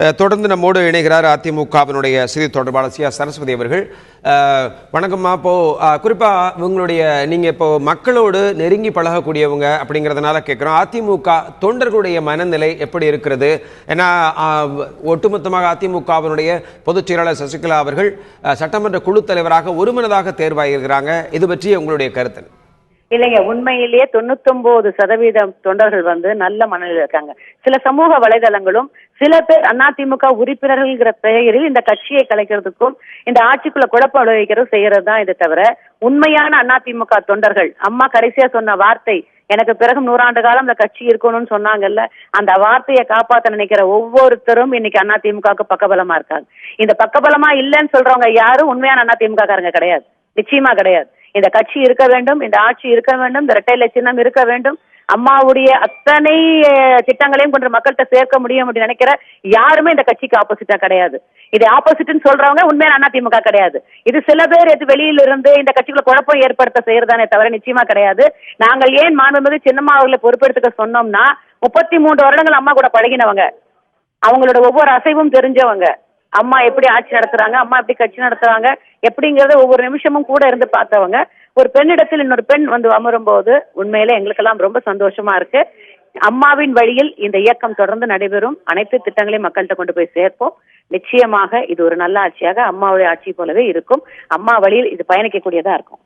தொடர்ந்து நம்மோடு இணைகிறார் அதிமுகவினுடைய செய்தி தொடர்பாளர் சி.ஆர். சரஸ்வதி அவர்கள். வணக்கம்மா. இப்போ குறிப்பா உங்களுடைய நீங்க இப்போ மக்களோடு நெருங்கி பழகக்கூடியவங்க அப்படிங்கிறதுனால கேட்குறோம், அதிமுக தொண்டர்களுடைய மனநிலை எப்படி இருக்கிறது? ஏன்னா ஒட்டுமொத்தமாக அதிமுகவினுடைய பொதுச் செயலாளர் சசிகலா அவர்கள் சட்டமன்ற குழு தலைவராக ஒருமனதாக தேர்வாகிறாங்க. இது பற்றி உங்களுடைய கருத்து? இல்லைங்க, உண்மையிலேயே 99% தொண்டர்கள் நல்ல மனநிலையில் இருக்காங்க. சில சமூக வலைதளங்களும் சில பேர் அதிமுக உறுப்பினர்கள்ங்கிற பெயரில் இந்த கட்சியை கலைக்கிறதுக்கும் இந்த ஆட்சிக்குள்ள குழப்பம் விளைவிக்கிறது செய்யறது தான். இதை தவிர உண்மையான அதிமுக தொண்டர்கள், அம்மா கடைசியா சொன்ன வார்த்தை, எனக்கு பிறகு 100 ஆண்டு காலம் இந்த கட்சி இருக்கணும்னு சொன்னாங்கல்ல, அந்த வார்த்தையை காப்பாற்ற நினைக்கிற ஒவ்வொருத்தரும் இன்னைக்கு அதிமுகவுக்கு பக்கபலமா இருக்காங்க. இந்த பக்கபலமா இல்லைன்னு சொல்றவங்க யாரும் உண்மையான அதிமுக காரங்க கிடையாது, நிச்சயமா கிடையாது. இந்த கட்சி இருக்க வேண்டும், இந்த ஆட்சி இருக்க வேண்டும், இந்த இரட்டை சின்னம் இருக்க வேண்டும், அம்மாவுடைய அத்தனை திட்டங்களையும் கொண்டு மக்கள்கிட்ட சேர்க்க முடியும் அப்படின்னு நினைக்கிற யாருமே இந்த கட்சிக்கு ஆப்போசிட்டா கிடையாது. இது ஆப்போசிட்னு சொல்றவங்க உண்மையான அதிமுக கிடையாது. இது சில பேர் வெளியில இருந்து இந்த கட்சிக்குள்ள குழப்பம் ஏற்படுத்த செய்யறதானே தவிர நிச்சயமா கிடையாது. நாங்கள் ஏன் மாண்புமிகு சின்னம்மா அவர்களை பொறுப்பெடுத்துக்க சொன்னோம்னா, 33 வருடங்கள் அம்மா கூட பழகினவங்க, அவங்களோட ஒவ்வொரு அசைவும் தெரிஞ்சவங்க, அம்மா எப்படி ஆட்சி நடத்துறாங்க, அம்மா எப்படி கட்சி நடத்துறாங்க எப்படிங்கறத ஒவ்வொரு நிமிஷமும் கூட இருந்து பார்த்தவங்க. ஒரு பெண்ணிடத்தில் இன்னொரு பெண் அமரும் போது உண்மையில எங்களுக்கெல்லாம் ரொம்ப சந்தோஷமா இருக்கு. அம்மாவின் வழியில் இந்த இயக்கம் தொடர்ந்து நடைபெறும். அனைத்து திட்டங்களையும் மக்கள்கிட்ட கொண்டு போய் சேர்ப்போம். நிச்சயமாக இது ஒரு நல்ல ஆட்சியாக அம்மாவுடைய ஆட்சி போலவே இருக்கும். அம்மா வழியில் இது பயணிக்கக்கூடியதா இருக்கும்.